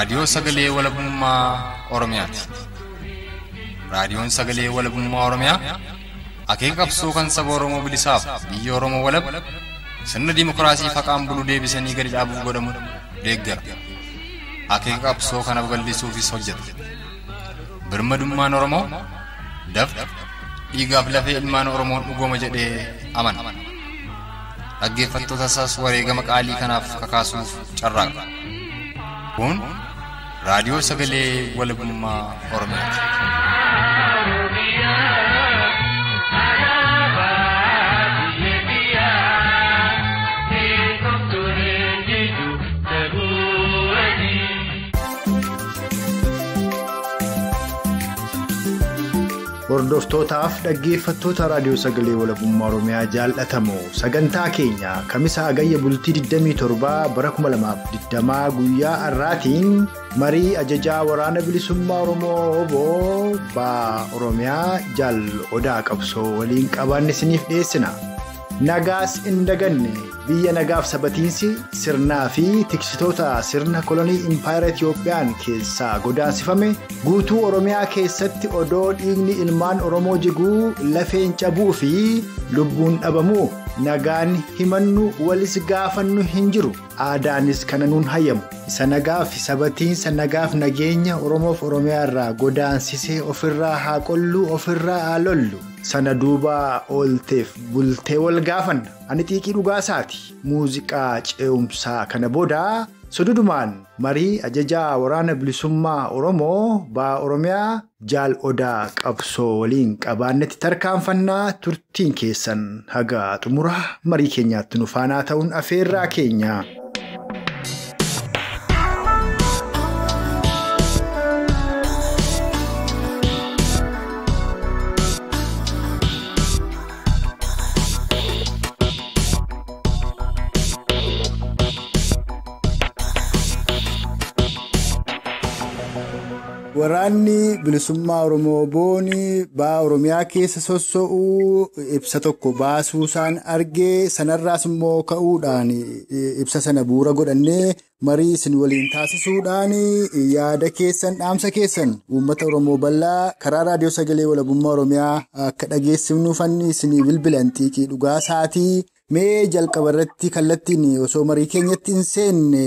raadiyoo sagalee walabummaa Oromiyaati. Raadiyoon sagalee walabummaa Oromiyaa akeeka qabsoo kan saba Oromoo bilisaaf biyya Oromoo walab sirna dimokiraasii faqaan bulu deebisanii gadi dhaabuuf godhamu deeggara. Akeeka qabsoo kana babal'isuufis hojjeta. Birmadummaan Oromoo dafqa dhiigaaf lafee ilmaan Oromoon dhugooma jedhee amana. Dhaggeeffattoota isaas wareegama qaalii kanaaf kakaasuuf carraaqa. Kun raadiyoo sagalee walabummaa Oromiyaati. Hordoftootaafi dhaggeeffattoota raadiyoo sagalee walabummaa Oromiyaa jaallatamoo sagantaa keenya kamisa agayya bultii 27 bara 2020 guyyaa har'aatiin marii ajajaa waraana bilisummaa Oromoo obbo Baa Oromiyaa Jaal Odaa Qabsoo waliin qabaanne isiniif dhiyeessina. Nagaas indaganne biyya nagaaf sabatiinsi sirnaa fi tiksitoota sirna kolonii impaayera Itiyoophiyaan keessaa godaansifame guutuu Oromiyaa keessatti odoo dhiigni ilmaan Oromoo jiguu lafeen cabuu fi lubbuun dhabamuu nagaan himannu walis gaafannu hin jiru. Aadaanis kana nuun hayyamu. Isa nagaaf sabatiinsa nagaaf nageenya Oromoof Oromiyaa irraa godaansisee ofirraa haa qollu ofirraa haa lollu. Sana duuba oolteef bultee wal gaafanna. Ani xiiqii dhugaasaati. Muuziqaa ce'umsaa kana booda sududumaan marii ajajaa waraana bilisummaa Oromoo Baa Oromiyaa Jaal Odaa Qabsoo waliin qabaannetti tarkaanfannaa. Turtiin keessan haga xumura marii keenyaatti nu faanaa ta'uun afeerraa keenya. Waraanni bilisummaa Oromoo booni Baa Oromiyaa keessa sosso'uu ibsa tokko baasuusaan argee sanarraas immoo ka'uudhaan ibsa sana bu'uura godhannee marii isin waliin taasisuudhaan yaada keessan dhaamsa keessan uummata Oromoo bal'aa karaa raadiyoo sagalee walabummaa Oromiyaa akka dhageessifnuuf isinii bilbilan xiiqii dhugaasaatii. Mee jalqaba irratti kallattiin osoo marii keenyatti hin seenne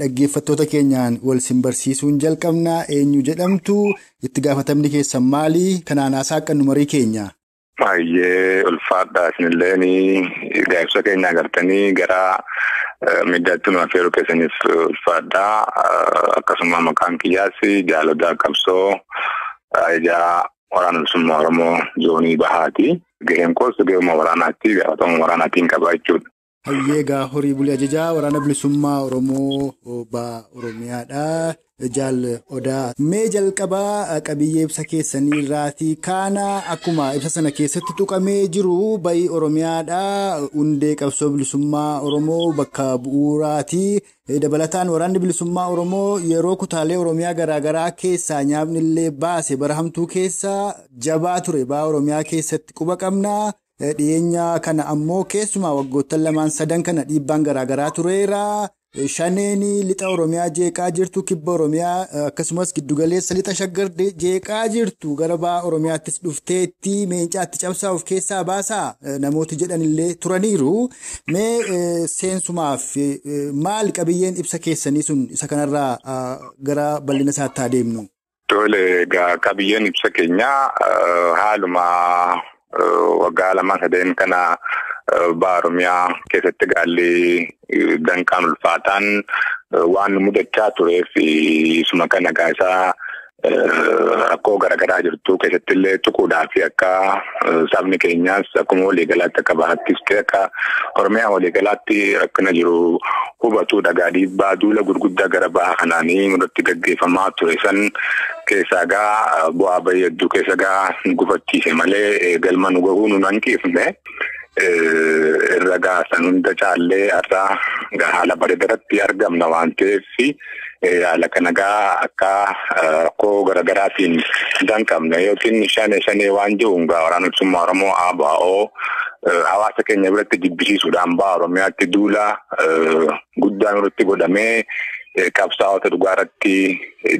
dhaggeeffattoota keenyaan wal simbarsiisuun jalqabna. Eenyu jedhamtu itti gaafatamni keessan maali? Kanaan haasaa akka nu marii keenya. Baay'ee ulfaadha isinillee gaa'ibsa keenya agartanii gara middaatti nu affeeruu keessaniif ulfaadha. Akkasuma maqaan kiyyaas Jaal Odaa Qabsoo ajajaa waraana bilisummaa Oromoo zoonii bahaati. Gaheen koos gahuma waraanaatti gaafatama waraanaatiin qaba jechuudha. Hayyeegaa horii bulee ajajaa waraana bilisummaa Oromoo Baa Oromiyaadha. Jaal Odaa mee jalqabaa qabiyyee ibsa keessanii irraatii kaana akkuma ibsa sana keessatti tuqamee jiru ba'i Oromiyaadha. Hundee qabsoo bilisummaa Oromoo bakka bu'uuraatii. Dabalataan waraanni bilisummaa Oromoo yeroo kutaalee Oromiyaa garaagaraa keessaa nyaabni illee baase barahamtuu keessa jabaa ture Baa Oromiyaa keessatti quba qabna. Dhiyeenya kana ammoo keessumaa waggoottan 2-3 kana dhiibbaan garaagaraa tureera. Shaneeni lixa Oromiyaa jeeqaa jirtu kibba Oromiyaa akkasumas giddugaleessa lixa shaggar jeeqaa jirtu gara Baa Oromiyaattis dhufteetti meencaatti cabsaa of keessaa baasaa namooti jedhanillee turaniiru. Mee seensumaaf maal qabiyyeen ibsa keessanii sun isa kanarraa gara bal'ina isaatti adeemnu? Tole egaa qabiyyeen ibsa keenyaa haaluma waggaa 2-3 kana Baa Oromiyaa keessatti gaalli danqaan ulfaataan waan mudachaa tureef isuma kana gaasaa rakkoo garaagaraa jirtu keessatti illee tuquudhaaf akka sabni keenyaas akkuma waliigalaatti akka bahattis akka Oromiyaa waliigalaatti rakkina jiru hubatu dhagaa dhiibbaa duula gurguddaa gara baha kanaanii irratti gaggeeffamaa ture san keessaa gaa bu'aa bahii hedduu keessa gaa gufachiise malee galma nu gahuu nu hanqifne. Irra gaasan hunda caallee irraa haala bareedaatti argamna waan ta'eef haala kana gaa akka rakkoo garaagaraatiin danqamne yookiin shanee waan jiruun gaa waraana bilisummaa Oromoo ABO hawaasa keenya biratti jibbisiisuudhaan Baa Oromiyaatti duula guddaan irratti godhamee qabsaa'ota dhugaaratti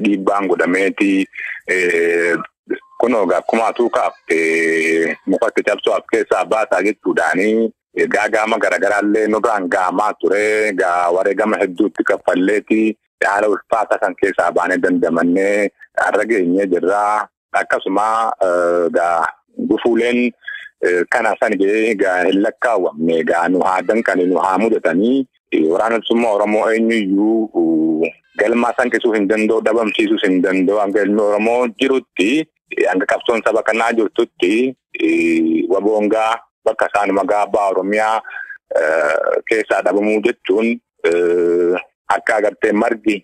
dhiibbaan godhameeti kunoo akkuma atuu kaafte mukatti cabsuuf keessaa baasaa jechuudhaani gaagama garaagaraallee nurraan gaamaa ture wareegama hedduutti kaffalleeti haala ulfaata kan keessaa baanee dandamannee har'a geenyee jirra akkasuma gufuuleen kana sanigee hin lakkaawwamne nu haadan kan nu haa mudatanii waraana bilisummaa Oromoo eenyuyyuu galmaa sanqisuu hin danda'u dhabamsiisuu hin danda'u hanga ilmi Oromoo jirutti hanga qabsoon saba kanaa jirtutti waboongaa bakka isaan magaalaa Oromiyaa keessaa dhabamuu jechuun akka agartee margi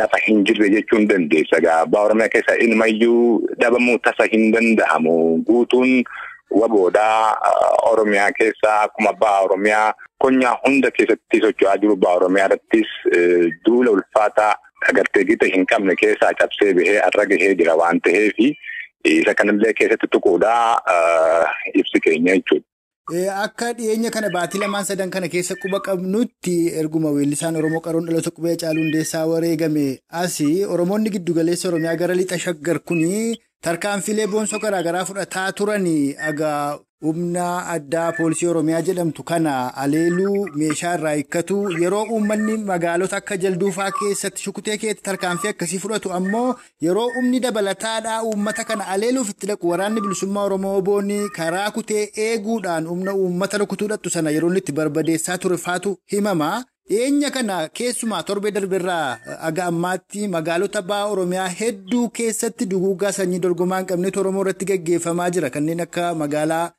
lafa hin jirre jechuun dandeessa. Gaabaa Oromiyaa keessa ilmayyuu dhabamuu tasa hin danda'amu. Guutuun waboodaa Oromiyaa keessa akkuma ba'a Oromiyaa konyaa hunda keessatti socho'aa jiru ba'a Oromiyaa irrattis duula ulfaataa agartee gita hin qabne keessaa cabsee bahee har'a gahee jira waan ta'eef isa kanallee keessatti tuquudhaa ibsi keenya jechuudha. Akka dhiyeenya kana baatii lamaan sadan kana keessa quba qabnutti erguma weellisaan Oromoo qaroon dhaloota qubee Haacaaluu Hundeessaa wareegame asii Oromoonni giddugaleessa Oromiyaa gara lixa shaggar kuni tarkaanfilee boonsoo garaagaraa fudhataa turanii agaa humna addaa poolisii Oromiyaa jedhamtu kana aleeluu meeshaa irraa hiikkatu yeroo uummanni magaalota akka Jalduufaa keessatti shukutee keetti tarkaanfii akkasii fudhatu ammoo yeroo humni dabalataadhaa uummata kana aleeluuf itti dhaqu waraanni bilisummaa Oromoo booni karaa kutee eeguudhaan humna uummata rukutuudhattu sana yeroo itti barbadeessaa ture faatu himama. Dhiyeenya kana keessumaa torbee darbeerraa aga ammaatti magaalota ba'a Oromiyaa hedduu keessatti duguuggaa sanyii dorgomaa hin qabnetu Oromoo irratti gaggeeffamaa jira. Kanneen akka magaalaa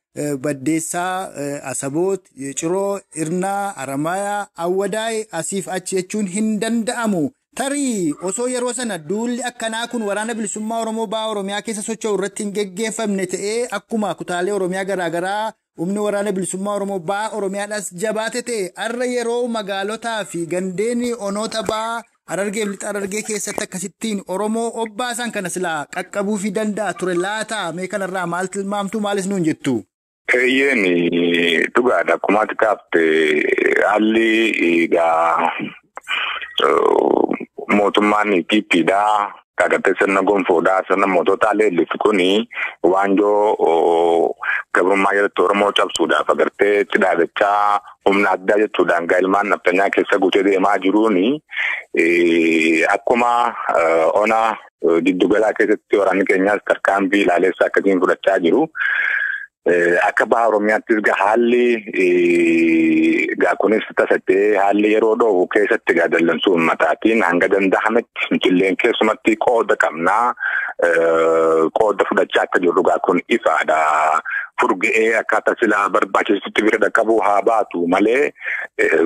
Baddeessaa, Asaboot, Ciroo, Irnaa, Haramayaa, Awwadaay asiif achi jechuun hin danda'amu. Tarii osoo yeroo sana duulli akkanaa kun waraana bilisummaa Oromoo ba'a Oromiyaa keessa socho'u irratti hin gaggeeffamne ta'ee akkuma kutaalee Oromiyaa garaagaraa humni waraana bilisummaa Oromoo ba'a Oromiyaadhaas jabaate ta'e har'a yeroo magaalotaa fi gandeen onoota ba'a Harargee fi lixa Harargee keessatti akkasittiin Oromoo obbaasan kana silaa qaqqabuu fi danda'a ture laata mee kanarraa maal tilmaamtu maalis nuun jettu? Dhugaadha akkuma ati kaafte haalli mootummaan TP'dhaa kagatee sirna gonfoodhaa sirna mootota leellisu kuni waanjoo gabrummaa jalatti Oromoo cabsuudhaaf agartee itti dhaabachaa humna addaa jechuudhaan ilmaan naftanyaa keessa guutee deemaa jiruuni akkuma ona giddugalaa keessatti waraanni keenyaas tarkaanfii ilaaleessaa akkasiin fudhachaa jiru. Akka ba'a Oromiyaattis haalli kunis tasattee haalli yeroo dhoobu keessatti dallansuu ummataatiin hanga danda'ametti mitilleen keessumatti qooda qabnaa qooda fudhachaa akka jirru kun ifaadha. Furga'ee akkaataa silaa barbaachisutti bira dhaqqabuu haa baatu malee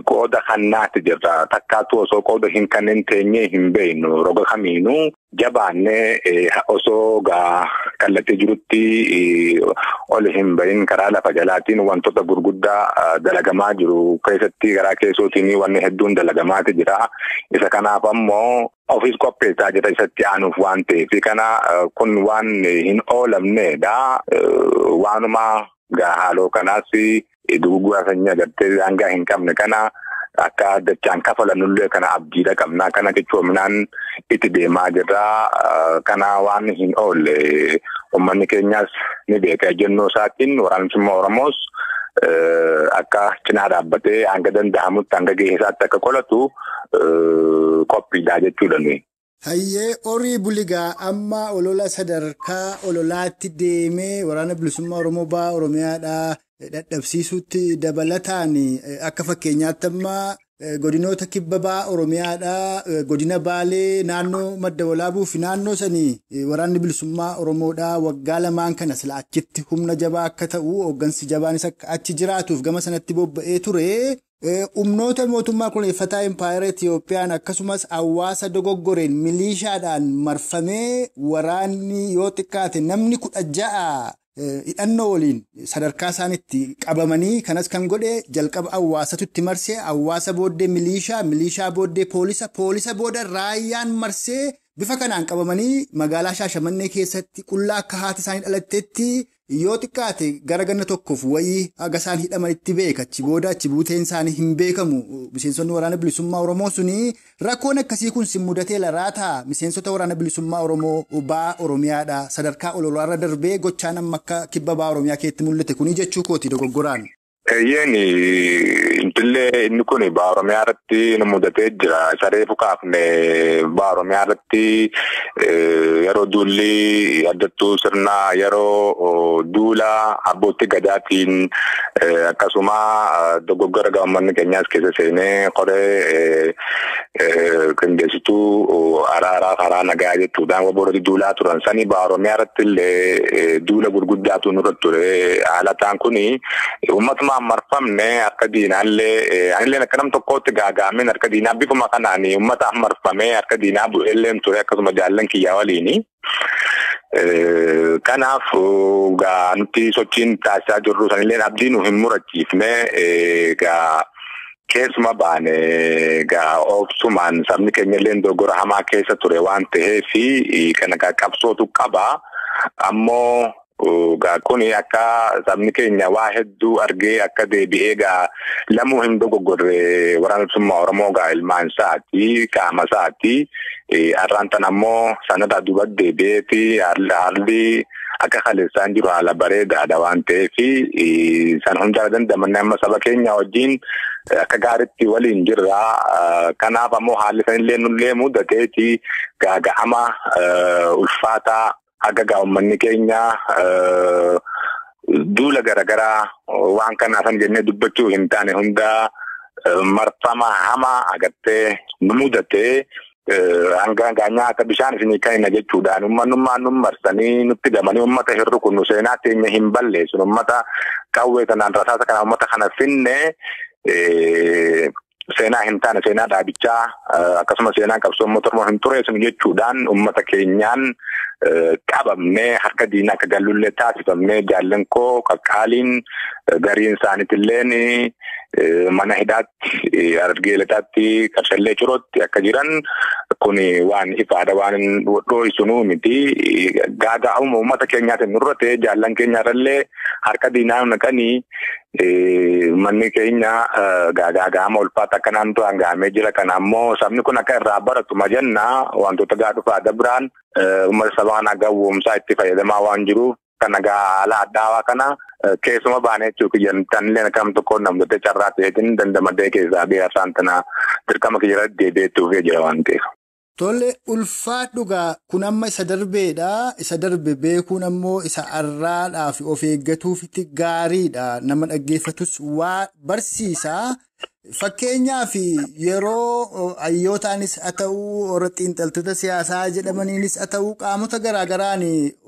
qooda kannaatti jirra. Takkaatu osoo qooda hin kanneen teenyee hin beeknu roga kamiinuu jabaannee osoo kallattii jirutti ol hin bahin karaa lafa jalaatiin wantoota gurguddaa dalagamaa jiru keessatti garaa keessootiin wanni hedduun dalagamaati jira. Isa kanaaf ammoo ofiis qopheessaa jira isatti aanuuf waan ta'eef kana kun waan hin oolamneedha. Waanuma haaloo kanaas duguuggaa sanyii agartee hanga hin qabne kana akka dachaan kafalanullee kana abdiidha qabnaa kana jechoominaan itti deemaa jirra. Kana waan hin oolle uummanni keenyaas ni beeka jennoo isaatiin waraanni bilisummaa Oromoos akka cinaa dhaabbatee hanga danda'amutti hanga geessaatti akka qolatu qophiidhaa jechuudha nuyi. Hayyee horii buligaa amma olola sadarkaa ololaatti deemee waraana bilisummaa Oromoo ba'a Oromiyaadhaa dadhabsiisutti dabalataan akka fakkeenyaatti amma godinoota kibba ba'a Oromiyaadhaa godina Baalee naannoo Madda Walaabuu fi naannoo sanii waraanni bilisummaa Oromoodhaa waggaa lamaan kana sila achitti humna jabaa akka ta'u hooggansi jabaanis akka achi jiraatuuf gama sanatti bobba'ee ture. Humnoota mootummaa kunuunfataa Empaayer Itiyoophiyaan akkasumas hawaasa dogoggoreen milishaadhaan marfamee waraanni yoo xiqqaate namni 16 hidhannoo waliin sadarkaa isaaniitti qabamanii kanas kan godhe jalqaba hawaasatu itti marsee hawaasa booddee milishaa booddee poolisa booda raayyaan marsee bifa kanaan qabamanii magaalaa Shaashamannee keessatti qullaa akka haati isaanii dhalatteetti yoo xiqqaate gara ganna tokkoof wayii haga isaan hidhaman itti beeka achi booda achi buuteen isaanii hin beekamu miseensonni waraana bilisummaa Oromoo suni rakkoon akkasii kun sin mudatee laata miseensota waraana bilisummaa Oromoo ba'aa Oromiyaadha sadarkaa ololaarra darbee gochaan amma akka kibba ba'aa Oromiyaa keessatti mul'ate kuni jechuu kooti dogoggoraan. Yeeni intillee inni kun ba'aa Oromiyaa irratti nu mudatee jira saree fukaafne ba'aa Oromiyaa irratti yeroo duulli addattuu sirna yeroo duula abbootii gadaatiin akkasuma dogoggora gaammanni keenyaas keessa seenee qoree qindeessituu araaraa karaa nagaa jechuudhaan waboorri duulaa turan sanii ba'aa Oromiyaa irratti illee duula gurguddaatu nurratti ture haalataan kuni uummatuma marfamne akka diinaallee anillee akka nam tokkootti gaagaamin akka diinaa bifuma kanaan uummata marfamee akka diinaa bu'eellee ture akkasuma jaallan kiyyaa waliini. Kanaaf gaa nuti sochiin taasisaa jirru sanillee abdii nu hin murachiifne gaa keessuma baane gaa obsumaan sabni keenyallee dogoggora hamaa keessa ture waan ta'eef kana qabsootu qaba ammoo gaa kuni akka sabni keenya waa hedduu argee akka deebi'ee gaa lamuu hin dogoggorre waraana bilisummaa Oromoo gaa ilmaan isaati qaama isaati arraan tan ammoo sanada duuba deebi'eeti haalli akka kaleessaan jiru haala bareedaadha waan ta'eef san hundaa dandamanne amma saba keenya wajjin akka gaariitti waliin jirra kanaaf ammoo haalli sanillee nullee mudateeti gaaga'ama ulfaataa aga uummanni keenya duula garagaraa waan kana san jennee dubbachuu hin taane hunda marfama hama agartee nu mudatee hanga nyaata bishaan isinii kenna jechuudhaan uummanummaan nu marsanii nutti gamanii uummata hirru kun nu seenaa teenya hin balleessu uummata qawwee kanaan rasaasa kana uummata kana finne seenaa hin taane seenaa dhaabichaa akkasuma seenaa qabsoo mootummaa hin tureessu jechuudhaan uummata keenyaan qabamnee harka diinaa akka gallullee taasifamnee jaallan koo qaqqaaliin gariin isaaniitilleen mana hidhaatti argeelataatti qarshallee cirootti akka jiran kun waan ifaadha waan dho'isunuu miti gaaga'uma uummata keenyaatiin nurra ta'e jaallan keenyaarallee harka diinaa naqanii manni keenya gaaga'ama ulfaata akka naannoo hangaamee jira kana ammoo sabni kun akka irraa baratu majannaa wantoota gaadhufaa dabraan uummata saba kana gawwoomsaa itti fayyadamaa waan jiruuf kana gaala addaawaa kana keessuma baanee jechuun tanillee akkam tokko namni carraa ta'eetiin dandamadee keessaa beeksaan tana dirqama kiyya deebi'eetuuf jira waan ta'eef. Tole ulfaadhugaa kun amma isa darbeedha isa darbe beekuun ammoo isa arraadhaaf of eeggatuufitti gaariidha nama dhaggeeffatus waa barsiisa. Fakkeenyaaf yeroo hayyootaanis haa ta'uu warra xiinxaltoota siyaasaa jedhamaniinis haa ta'uu qaamota garaagaraan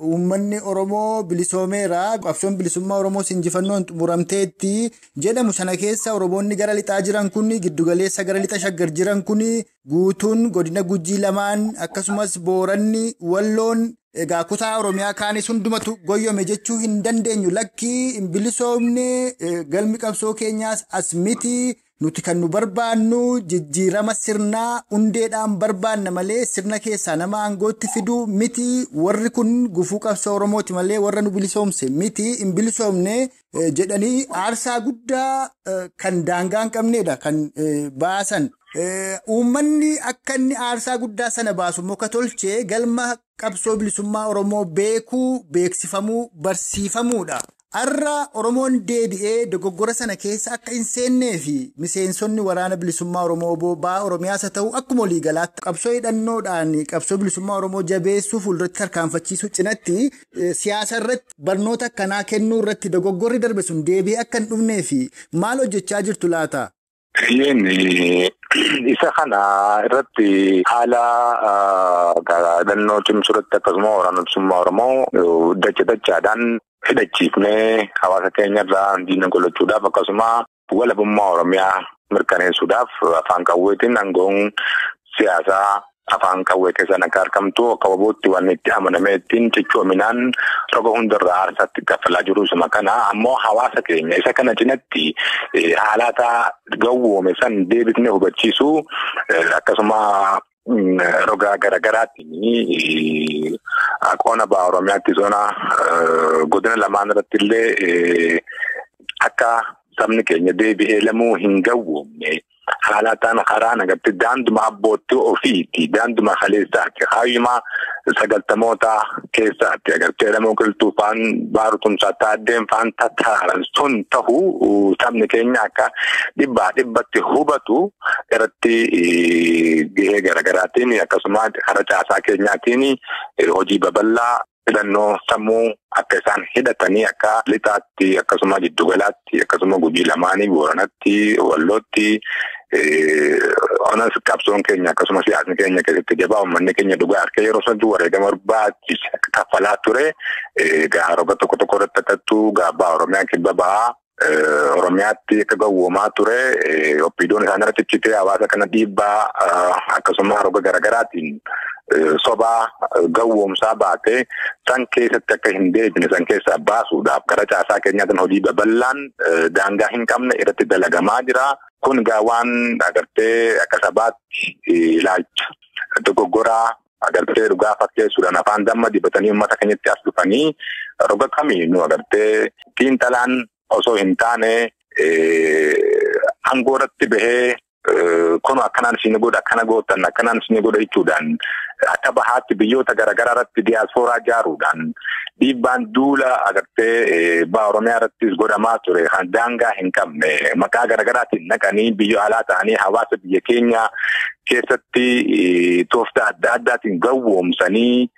uummanni Oromoo bilisoomeera qabsoon bilisummaa Oromoo injifannoon xumuramteetti jedhamu sana keessa Oromoonni gara lixaa jiran kun giddugaleessa gara lixa shaggar jiran kun guutuun godina Gujii lamaan akkasumas Booranni Walloon egaa kutaa Oromiyaa kaanis hundumatu goyyome jechuu hin dandeenyu lakkii hin bilisoomne galmi qabsoo keenyaas as miti. Nuti kan nu barbaannu jijjiirama sirnaa hundeedhaan barbaanna malee sirna keessaa nama aangootti fiduu miti warri kun gufuu qabsoo Oromooti malee warra nu bilisoomse miti hin bilisoomne jedhanii aarsaa guddaa kan daangaa hin qabneedha kan baasan. Uummanni akka inni aarsaa guddaa sana baasu muka tolchee galma qabsoo bilisummaa Oromoo beekuu beeksifamuu barsiifamuudha. Arra Oromoon deebi'ee dogoggora sana keessa akka hin seennee fi miseensonni waraana bilisummaa Oromoo ba'aa Oromiyaas haa ta'u akkuma waliigalaatti qabsoo hidhannoodhaan qabsoo bilisummaa Oromoo jabeessuu fuulduratti tarkaanfachiisuu cinatti siyaasa irratti barnoota akkanaa kennuu irratti dogoggorri darbe sun deebi'ee akka hin dhufnee fi maal hojjechaa jirtu laata? Isa kana irratti haala hidhannoo cimsuurratti akkasuma waraana bilisummaa Oromoo dachaadhaan hidhachiifnee hawaasa keenyarraa diina golachuudhaaf akkasuma walabummaa Oromiyaa mirkaneessuudhaaf afaan qawweetiin aangoon siyaasaa afaan qawwee keessan akka argamtu akka wabootti waan itti amanamee ittiin cichoominaan roga hundarraa aarsaatti kaffalaa jiru suma kana ammoo hawaasa keenya isa kana cinatti haalata gawwoome san deebisnee hubachiisuu akkasuma roga garaagaraatiin aqoona ba'aa Oromiyaatti zona godina lamaan irratti illee akka sabni keenya deebi'ee lamuu hin gawwoomne haalaataan karaan agartee daanduma abbootii ofiiti daanduma kaleessaati hayyuma sagaltamoota keessaatti agartee lamuu qilxuu faan baarutumsaa taaddeen faan tataaran sun ta'uu sabni keenya akka dhibbatti hubatu irratti gahee garaagaraatiin akkasuma hara caasaa keenyaatiin hojii babal'aa filannoo sammuu akka isaan hidhatanii akka lixaatti akkasuma jiddugalaatti akkasuma gujii lamaanii booranatti wallootti onas qabsoon keenya akkasuma siyaasni keenya keessatti jabaa uummanni keenya dhugaa harka yeroo sanatti wareegama barbaachise kaffalaa ture gaa roga tokko tokko irratti akkattuu gaabaa Oromiyaa kibba ba'aa Oromiyaatti akka gawwoomaa ture oppiidoon isaan irratti cittee hawaasa kana dhiibbaa akkasuma roga garaagaraatiin sobaa gawwoomsaa baatee san keessatti akka hin deebine san keessaa baasuudhaaf gara caasaa keenyaatiin hojii babal'aan daangaa hin qabne irratti dalagamaa jira. Kun gaawwan agartee akka sabaatti ilaalcha dogoggoraa agartee dhugaa fakkeessuudhaan afaan damma dibatanii uummata keenyatti as dhufanii roga kamiinuu agartee xiinxalaan osoo hin taane angooratti bahee kun akkanaan isin godha akkana gootan akkanaan isin godha jechuudhaan akka bahaatti biyyoota garaagaraa irratti diiyaaspooraa ijaaruudhaan dhiibbaan duula agartee ba'aa Oromiyaa irrattis godhamaa ture kan daangaa hin qabne maqaa garaagaraatiin naqanii biyya alaa ta'anii hawaasa biyya keenya keessatti tooftaa adda addaatiin gawwoomsanii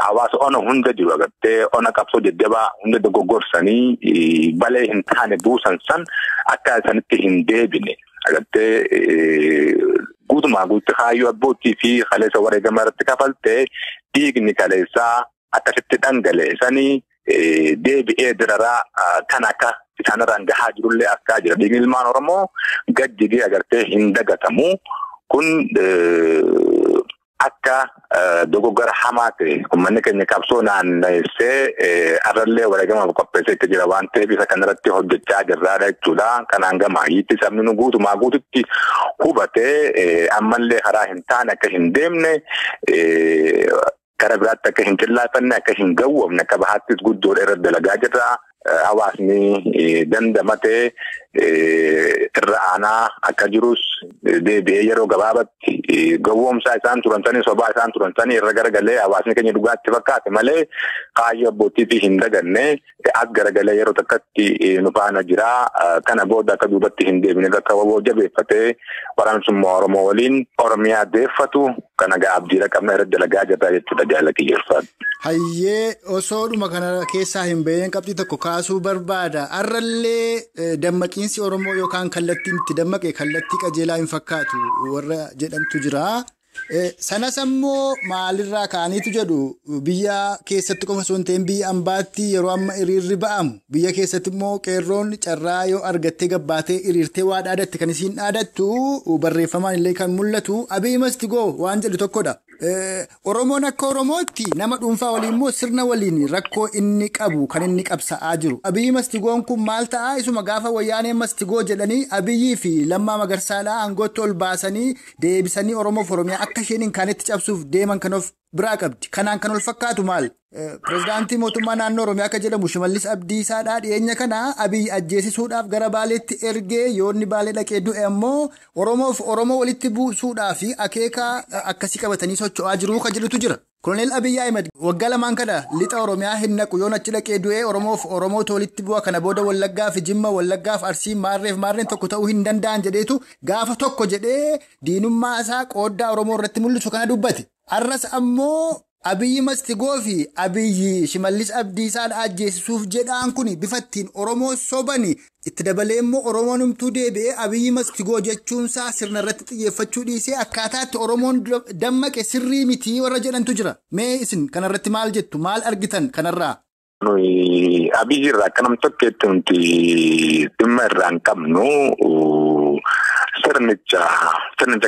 hawaasa ona hunda jiru agartee ona qabsoo jajjabaa hunda dogoggorsanii balee hin taane buusan san akka isanitti hin deebine. Agartee guutumaa guutti hayyuu abbootii fi kaleessa wareegama irratti kafalte dhiigni kaleessaa akkasitti dhangaleessanii deebi'ee diraraa kan akka isaanirraan gahaa jirullee akka jira. Dhiigni ilmaan Oromoo gajjigee agartee hin dagatamu. Kun akka dogoggora hamaa ta'e uummanni keenya qabsoo naannessee arrallee wareegama qopheessee itti jira waan ta'eef isa kanarratti hojjechaa jirraadha jechuudha. Kanaan gamaayitti sabni nu guutumaa guututti hubatee ammallee karaa hin taane akka hin deemne kara biraatti akka hin cillaafanne akka hin gawwoomne akka bahaattis guddoodha irra dalagaa jirra. Hawaasni dandamatee irra aanaa akka jirus deebi'ee yeroo gabaabatti gawwoomsaa isaan turantanii sobaa isaan turantanii irra garagalee hawaasni keenya dhugaatti fakkaate malee kaayyoo abbootii fi hin daganne as garagalee yeroo takkatti nu faana jira. Kana booda akka duubatti hin deebine akka waboo jabeeffatee waraanummaa Oromoo waliin Oromiyaa deeffatu kana abdiira qabna irra dalagaa jirra jechuudha jaallatiyyeeffaatu. Hayyee osoodhuma kana keessaa hin bahin qabxii tokko kaasuu barbaada. Arrallee dammaqiinsi Oromoo yookaan kallattiin itti dammaqe kallattii qajeelaa hin fakkaatu warra jedhamtu jira. Sanas ammoo maalirraa kaaniitu jedhu biyya keessatti qofa osoo hin ta'in biyya ambaatti yeroo amma hiriirri ba'amu biyya keessatti immoo qeerroon carraa yoo argattee gabbaatee hiriirtee waa dhaadatte kan isiin dhaadattu barreeffamaan illee kan mul'atu Abiy Mastigoo waan jedhu tokkodha. Oromoon akka Oromootti nama dhuunfaa waliin immoo sirna waliin rakkoo inni qabu kan inni qabsa'aa jiru. Abiy Mastigoon kun maal ta'a isuma gaafa wayyaanee Mastigoo jedhanii Abiyyii fi Lammaa Magarsaadhaa aangootti ol baasanii deebisanii Oromoof Oromiyaa akka isheen hin kaanetti cabsuuf deeman kan of biraa qabdi. Kanaan kan ol fakkaatu maal? Pireezidaantii mootummaa naannoo Oromiyaa akka jedhamu Shimallis Abdiisaadhaa dhiyeenya kana Abiy ajjeesisuudhaaf gara Baaleetti ergee yoonni Baalee dhaqee du'e ammoo Oromoof Oromoo walitti buusuudhaaf akeeka akkasii qabatanii socho'aa jiru kan jedhutu jira. Koloneel Abiy Ahmed waggaa lamaan kana lixa Oromiyaa hin naqu yoon achi dhaqee du'e Oromoof Oromoo walitti bu'a kana booda Wallaggaa fi Jimma Wallaggaa fi Arsii Maarreen tokko ta'uu hin danda'an jedheetu gaafa tokko jedhee diinummaa isaa qooddaa Oromoo irratti mul'isu kana dubbate. Arras ammoo Abiy Mastigoo fi Abiy Shimallis Abdiisaadhaa ajjeesisuuf jedhaan kun bifattiin Oromoo sobani itti dabalee immoo Oromoon humtuu deebi'ee Abiy Mastigoo jechuunsaa sirna irratti xiyyeeffachuu dhiisee akkaataatti Oromoon dammaqe sirrii miti warra jedhantu jira. Mee isin kanarratti maal jettu? Maal argitan kanarraa? Abiy irraa akka nam tokkeetti nuti dhimma irraa hin qabnu sirnicha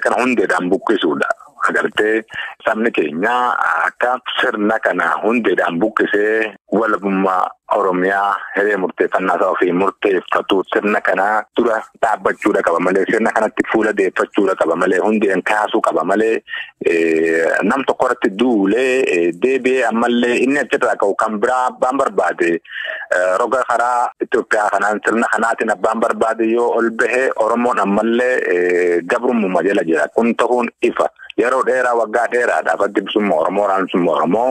kana hundeedhaan buqqisuudha. agartee sabni keenya akka sirna kana hundeedhaan buqqisee walabummaa Oromiyaa hiree murteeffannaa isaa ofii murteeffatu sirna kana dura dhaabbachuudha qaba malee sirna kanatti fuula deeffachuudha qaba malee hundeen kaasuu qaba malee nam tokko irratti duulee deebi'ee ammallee inni achirraa ka'u kan biraa abbaan barbaade roga karaa Itoophiyaa kanaan sirna kanaatiin abbaan barbaade yoo ol bahee Oromoon ammallee gabrummaa jala jira kun ta'uun ifa yeroo dheeraa waggaa dheeraadhaaf adda bilisummaa Oromoo raansummaa Oromoo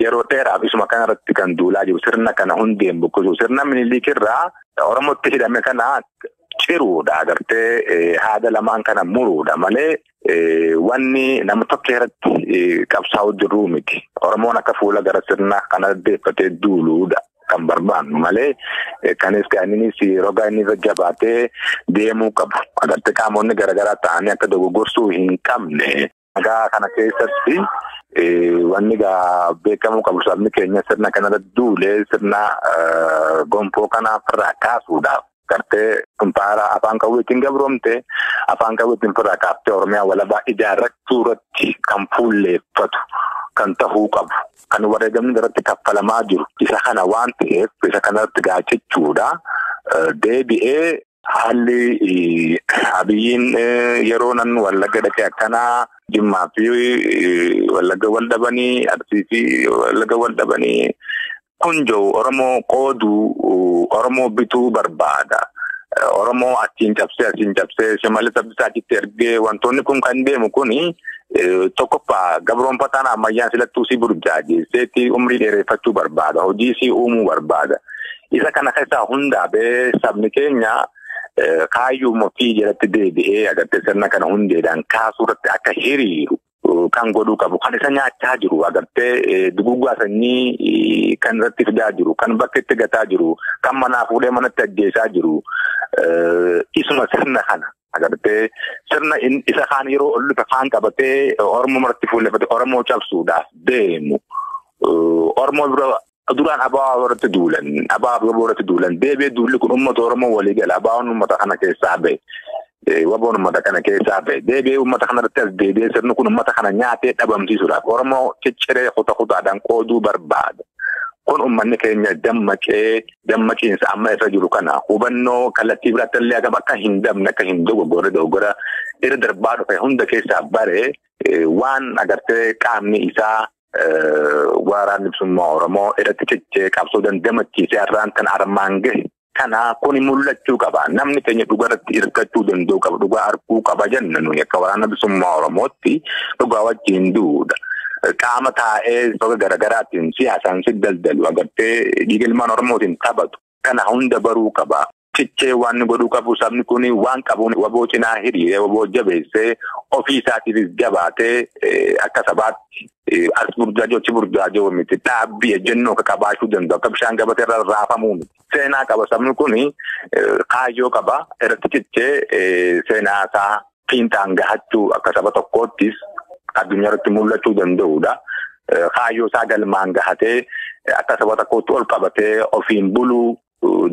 yeroo dheeraaf isuma kanarratti kan duulaa jiru sirna kana hundeen buqqisuu sirna Minilikirraa Oromootti hidhame kana ciruudha agartee haada lamaan kana muruudha malee wanni nama tokko irratti qabsaa'u jiru miti Oromoon akka fuula gara sirna kana deeffatee duuluudha kan barbaannu malee kanis kaaninis roga inni jabaatee deemuu qabu agartee qaamonni garagaraa ta'anii akka dogoggorsuu hin qabne nagaa kana keessatti wanni beekamuu qabu sabni keenya sirna kanarra duulee sirna gonfoo kana firraa kaasuudhaaf gartee kumpaara afaan qawweetiin gabroomte afaan qawweetiin firraa kaaftee Oromiyaa walabaa ijaarrachuu irratti kan fuulleeffatu kan tahuu qabu kan wareegamni irratti kaffalamaa jiru isa kana waan ta'eef isa kanarratti gaachichuudha deebi'ee haalli abiyyiin yeroo nan Wallagga dhaqee akkanaa Jimmaa fi Wallagga wal dhabanii Arsii fi Wallagga wal dhabanii kunjoo Oromoo qooduu Oromoo bituu barbaada Oromoo achiin cabsee Shimallis Abdiisaachitti ergee wantoonni kun kan deemu kuni tokkoffaa gabroonfataan ammayyaan silattuu si burjaajeesseetti umrii dheereffachuu barbaada hojii si uumuu barbaada isa kana keessaa hundaabee sabni keenya kaayyuu motii jalatti deebi'ee agartee sirna kana hundeedhaan kaasuu irratti akka hiriiru kan godhuu qabu kan isa nyaachaa jiru agartee duguggaa sanyii kan irratti fidaa jiru kan bakka itti gataa jiru kan manaa fuudhee manatti ajjeesaa jiru isuma sirna kana agartee sirna isa kaan yeroo ol dhufe kaan qabatee Oromoo maratti fuulleffate Oromoo cabsuudhaaf deemu Oromoo bira duraan abaa warratti duulan deebi'ee duulli kun uummata Oromoo walii gala abaan uummata kana keessaa ba'e waboon uummata kana keessaa ba'e deebi'ee uummata kanarratti as deebi'ee sirni kun uummata kana nyaatee dhabamsiisuudhaaf Oromoo cicciree kutaadhaan qooduu barbaada. Kun uummanni keenya dammaqiinsa amma irra jiru kana hubannoo kallattii biraatti illee akka hin dabne akka hin dogoggora irra darbaa dhufe hunda keessaa bare waan agartee qaamni isaa waraanni bilisummaa Oromoo irratti ciccee qabsoo dandamachiisee har'aan kan armaan gahe kana kun mul'achuu qaba namni keenya dhugaatti hirkachuu danda'u qaba dhugaa arguu qaba jenna nuyi akka waraana bilisummaa Oromootti dhugaa wajjin duudha. Qaama taa'ee soga garagaraatiin siyaasaan si daldalu agartee dhiigalmaan Oromootiin taphatu kana hunda baruu qaba. Ciccee waan godhuu qabu sabni kun waan qabuun waboo cinaa hiriiree waboo jabeessee ofii isaatiifis jabaatee akka sabaatti as burjaajoo miti dhaabbii ejjennoo akka qabaachuu danda'u akka bishaan gabatee irra raafamuu miti. Seenaa qaba sabni kun kaayyoo qaba irratti ciccee seenaa isaa fiintaan gahachuu akka saba tokkoottis addunyaa irratti mul'achuu danda'udha. Kaayyoo isaa galmaan gahatee akka saba tokkootti ol qabatee ofiin buluu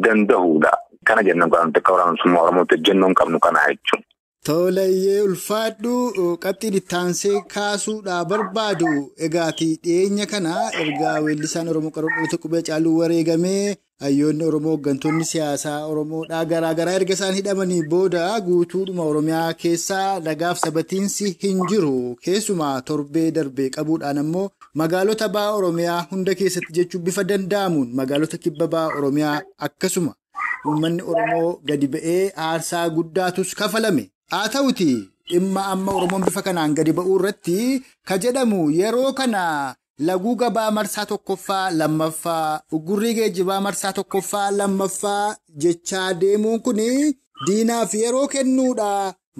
danda'udha. Kana jennan kan akka waraana bilisummaa Oromootti ejjennoon qabnu kana jechuudha. Tolayyee ulfaadhu qabxiin ittaansee kaasuudhaa barbaadu egaati dhiyeenya kana ergaa weellisaan Oromoo qaroodhootti qubee caaluu wareegamee hayyoonni Oromoo hooggantoonni siyaasaa Oromoodhaa garaagaraa erga isaan hidhamanii booda guutuudhuma Oromiyaa keessaa nagaaf sabatiinsi hin jiru keessumaa torbee darbee qabuudhaan ammoo magaalota ba'a Oromiyaa hunda keessatti jechuun bifa danda'amuun magaalota kibba ba'a Oromiyaa akkasuma uummanni Oromoo gadi ba'ee aarsaa guddaatus kafalame. Haa ta'uti dhimma amma Oromoon bifa kanaan gadi ba'uu irratti ka jedhamu yeroo kana laguu gabaa marsaa tokkoffaa lammaffaa uggurrii geejjibaa marsaa tokkoffaa lammaffaa jechaa deemuun kun diinaaf yeroo kennuudha.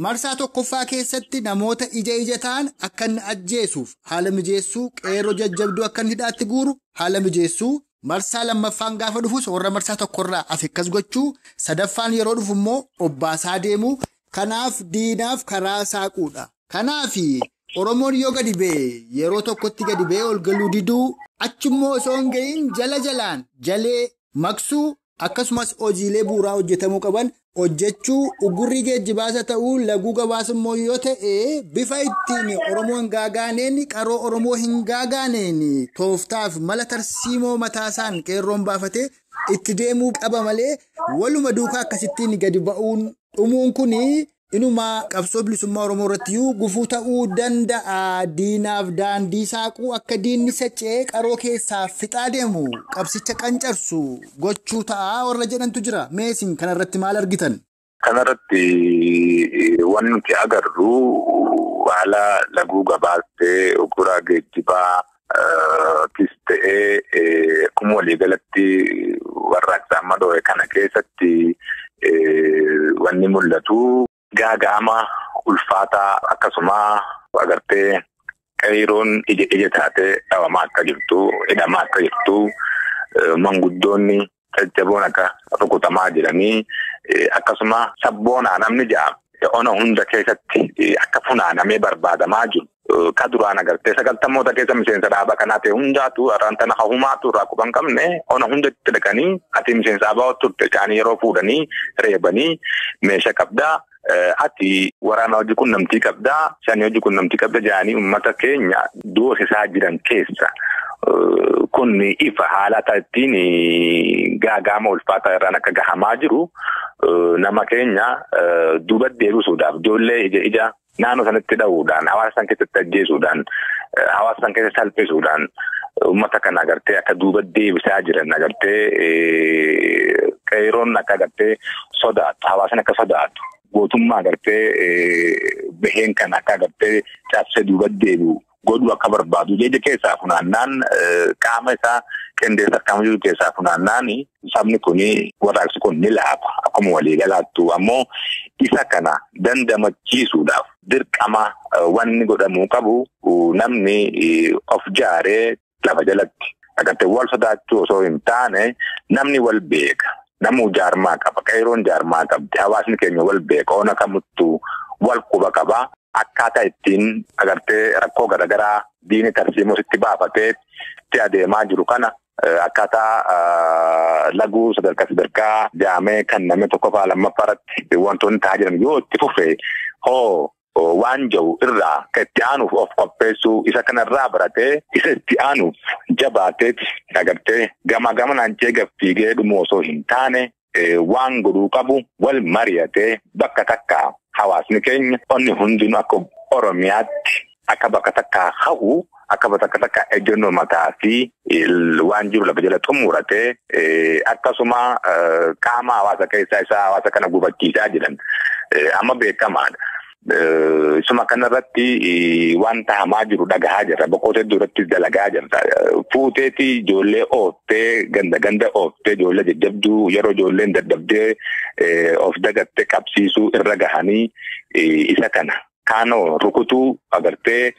Marsaa tokkoffaa keessatti namoota ija ta'an akka inni ajjeesuuf haala mijeessuu qeerroo jajjabduu akka inni hidhaatti guuru haala mijeessuu. Marsaa lammaffaan gaafa dhufus warra marsaa tokkorraa afekkas gochuu sadaffaan yeroo dhufu immoo obbaasaa deemuu kanaaf diinaaf karaa saaquudha. Kanaaf Oromoon yoo gadi ba'e yeroo tokkotti gadi ba'e ol galuu diduu achimmoo osoo hin ga'iin jalaan jalee maqsuu akkasumas hojiilee bu'uuraa hojjetamuu qaban hojjechuu ugurrii geejjibaasa ta'uu laguu gabaasa immoo yoo ta'e bifa ittiin Oromoo hin gaagaaneen qaroo Oromoo hin gaagaaneen tooftaaf mala tarsiimoo mataasaan qeerroon baafatee itti deemuu qaba malee waluma duukaa akkasittiin gadi ba'uun dhumuun kuni inuma qabsoo bilisummaa Oromoo irratti gufuu ta'uu danda'a. Diinaaf daandii saaquu akka diinni sacee qaroo keessaa fixaa deemu qabsicha qancarsu gochuu ta'a warra jedhantu jira. Meesin kanarratti maal argitan? Kanarratti waan nuti agarru haala laguu gabaastee uguraa geejjibaa ta'ee akkuma waliigalatti warraaqsa amma dho'e kana keessatti wanni mul'atu. Gaaga'ama ulfaataa akkasuma agartee qeeroon ija taatee dhawamaa akka jirtu, hidhamaa akka jirtu, manguddoonni jajjaboon akka rukutamaa jiranii akkasuma sabboonaa namni ja'a ona hunda keessatti akka funaanamee barbaadamaa jiru. Ka duraan agartee 90moota keessa miseensa dhaabaa kanaa ta'e hundaatu arraan tana hahumaatu irraa quban qabne ona hundatti dhaqanii ati miseensa dhaabaa turte jedhanii yeroo fuudhanii reebanii meeshaa qabdaa. Ati waraana hojii qunnamtii qabdaa, shanii hojii qunnamtii qabda jedhanii uummata keenya doosisaa jiran keessa. Kun ifa haala ta'ettiin gaaga'ama ulfaataa irraan akka gahamaa jiru nama keenya duuba deebisuudhaaf ijoollee ija naannoo sanatti dha'uudhaan hawaasa san keessatti ajjeesuudhaan hawaasa san keessa salphisuudhaan uummata kana agartee akka duuba deebisaa jiran agartee qeeroon akka agartee sodaatu hawaasan akka sodaatu. Gootummaa agartee baheen kan akka agartee cabsee duuba deebi'u godhu akka barbaadu jecha keessaa funaannaan qaama isaa qindeessa akkama jiru keessaa funaannaan sabni kuni warraaqsi kun ni laapa akkuma waliigalaattu ammoo isa kana dandamachiisuudhaaf dirqama wanni godhamuu qabu namni of jaaree lafa jalatti agartee wal sodaachuu osoo hin taane namni wal beeka. Namu jaarmaa qaba, qeeroon jaarmaa qabdi, hawaasni keenya wal beeka, ona kamuttuu wal quba qaba. Akkaataa ittiin agartee rakkoo garaagaraa diini tarsiimoo itti baafatee itti adeemaa jiru kana akkaataa laguu sadarkaa jaamee kan namni tokko faa lammaffaarratti wantoonni ta'aa jiran yoo itti fufee waan jiru irraa kan itti aanuuf of qopheessuu isa kanarraa baratee isa itti aanuuf jabaateeti agartee gamanaan jeega fiigee dhumu osoo hin taane waan godhuu qabu wal mari'atee bakka takka hawaasni keenya onni hundinuu akka Oromiyaatti akka bakka takka hahu akka bakka takka ejjennoo mataa fi waan jiru lafa jala xumuratee akkasuma qaama hawaasa keessaa isaa hawaasa kana gufachiisaa jiran amma beekamaadha. Suma kanarratti wanta hamaa jiru dhagahaa jirra boqotee duratti dalagaa jirra fuuteeti ijoollee ooftee ganda ooftee ijoollee jajjabduu yeroo ijoolleen daddabdee of dagatte qabsiisuu irra gahanii isa kana kaanoo rukutuu agartee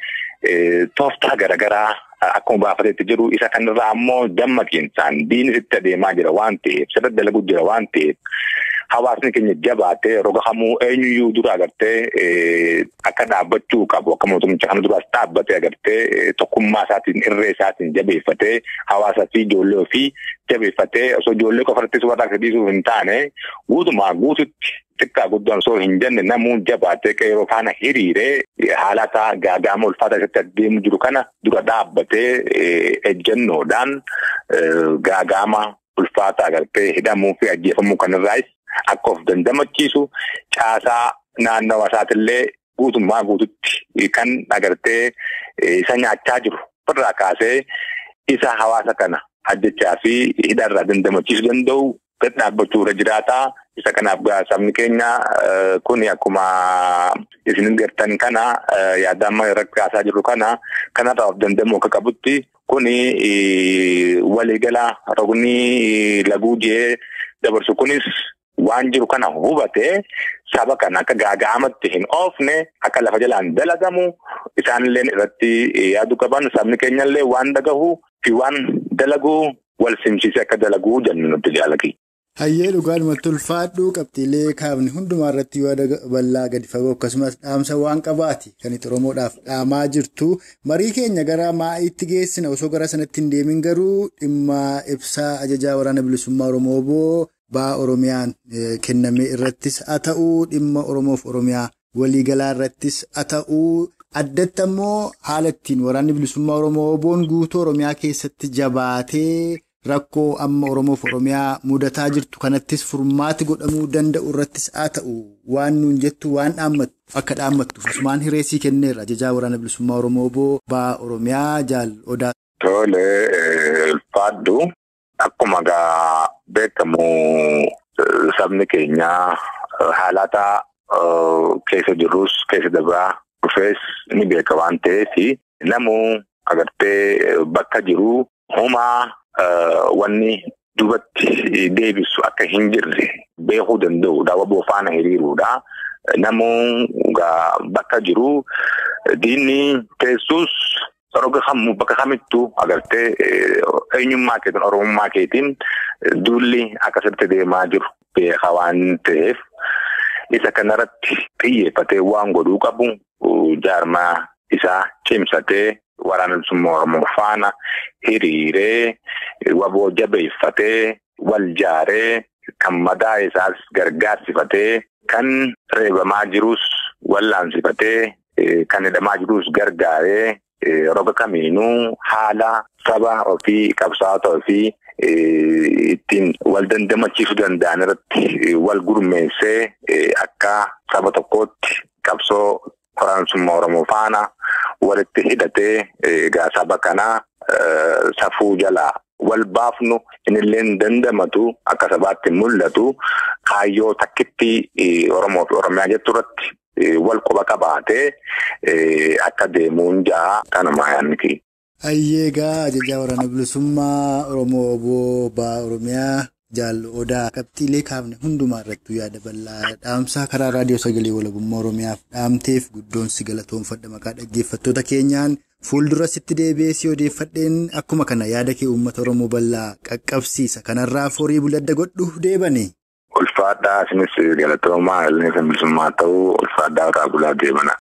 tooftaa garaagaraa akkuma baafateetti jiru isa kanarraa ammoo dammaqiinsaan diinis itti adeemaa jira waan ta'eef sirriitti dalaguu jira waan ta'eef. Hawaasni keenya jabaatee roga hamuu eenyuyyuu dura agartee akka dhaabbachuu qabu akka mootummicha kana duraas dhaabbatee agartee tokkummaa isaatiin irree isaatiin jabeeffatee hawaasa fi ijoollee ofii jabeeffatee osoo ijoollee qofarrattis warraaqsa dhiisuu hin taane guutumaa guututti xiqqaa guddaan osoo hin jenne namuu jabaatee qeeroo faana hiriiree haalataa gaaga'ama ulfaataa keessatti adeemu jiru kana dura dhaabbatee ejjennoodhaan gaaga'ama ulfaataa agartee hidhamuu fi ajjeefamuu kanarraayis akka of dandamachiisu caasaa naannawa isaatillee guutummaa guututti kan agartee isa nyaachaa jiru irraa kaasee isa hawaasa kana ajjechaa fi hidharraa dandamachiisuu danda'u gad dhaabbachuu irra jiraataa. Isa kanaaf sabni keenya kun akkuma isin gartan kana yaadama irratti kaasaa jiru kanarraa of dandamuu akka qabutti kuni waliigala rogni laguu jee dabarsu kunis waan jiru kana hubatee saba kana akka gaaga'amatti hin oofne akka lafa jalaan dalagamu isaanillee irratti yaadu qaban sabni keenyallee waan dhagahu fi waan dalaguu wal simsiisee akka dalaguu jennu nutti jaalaki. Hayyee dhugaadhumatti ulfaadhu qabxiilee kaafne hundumaa irratti yaada bal'aa gadi fagoo akkasumas dhaamsa waan qabaati kan itti Oromoodhaaf dhaamaa jirtu. Marii keenya gara maa'iitti geessina osoo gara sanatti hin deemin garuu dhimma ibsaa ajajaa waraana bilisummaa Oromoo boo ba'aa Oromiyaan kenname irrattis haa ta'uu dhimma Oromoof Oromiyaa waliigalaa irrattis haa ta'uu addatti ammoo haala ittiin waraanni bilisummaa Oromoo boon guutuu Oromiyaa keessatti jabaatee rakkoo amma Oromoof Oromiyaa mudataa jirtu kanattis furmaati godhamuu danda'u irrattis haa ta'u waan nuun jettu waan dhaammattu akka dhaammattuuf asumaan hireessii kenneerra ajajaa waraana bilisummaa Oromoo boo ba'aa Oromiyaa Jaal Odaa. Tole ulfaadhu akkuma beekamu sabni keenya haalata keessa jirus keessa dabraa dhufees ni beeka waan ta'eef namuu agartee bakka jiru humaa wanni dubatti deebisu akka hin jirre beekuu danda'uudha waboo faana hiriiruudha. Namuu bakka jiru diinni teessus roga hammu bakka kamittu agartee eenyummaa keetiin Oromummaa keetiin duulli akkasitti deemaa jiru beeka waan ta'eef isa kanarratti xiyyeeffatee waan godhuu qabu jaarmaa isaa cimsatee waraana bilisummaa Oromoo faana hiriiree waboo jabeeffatee wal jaaree kan madaa isaas gargaarsifatee kan reebamaa jirus wallaansifatee kan hidhamaa jirus gargaaree roga kamiinuu haala saba ofii qabsaa'ota ofii ittiin wal dandamachiisuu danda'an irratti wal gurmeessee akka saba tokkootti qabsoo waraana bilisummaa Oromoo faana walitti hidhatee egaa saba kanaa safuu jalaa wal baafnu inilleen dandamatu akka sabaatti mul'atu kaayyoo takkitti Oromoo fi Oromiyaa jettu irratti wal quba qabaatee akka deemuun jaa kanuma yaanniki. Ayyeegaa ajajaa waraana bilisummaa Oromoo boo ba'aa Oromiyaa Jaal Odaa qabxiilee kaafne hundumaa irratti yaada bal'aa dhaamsaa karaa raadiyoo sagalee walabummaa Oromiyaaf dhaamteef guddoon si galatoomfadha maqaa dhaggeeffattoota keenyaan fuuldura sitti deebi'ee si odeeffadheen akkuma kana yaada kee uummata Oromoo bal'aa qaqqabsiisa kanarraa forii buladda godhu deebani. Ulfaadhaa isinis galatoomaa illee bilisummaa ta'uu ulfaadhaa irraa bulaa deemana.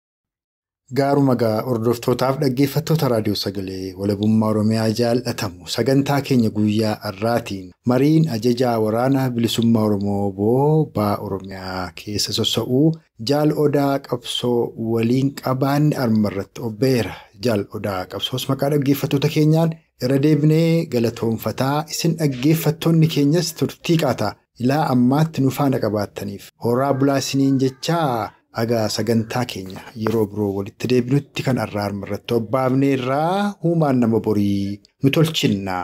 Gaaruma hordoftootaaf dhaggeeffattoota raadiyoo sagalee walabummaa Oromiyaa jaallatamu sagantaa keenya guyyaa har'aatiin mariin ajajaa waraana bilisummaa Oromoo boo ba'aa Oromiyaa keessa sossa'uu Jaal Odaa qabsoo waliin qabaanne armarratti obbeera. Jaal Odaa qabsoos maqaa dhaggeeffattoota keenyaan irra deebinee galatoomfataa isin dhaggeeffattoonni keenyas turtii qaataa ilaa ammaatti nu faana qabaattaniif horaa bulaa isiniin jechaa. Agaa sagantaa keenya yeroo biroo walitti deebinutti kan arraa armarratti obbaafne irraa huumaan nama borii nu tolchinna.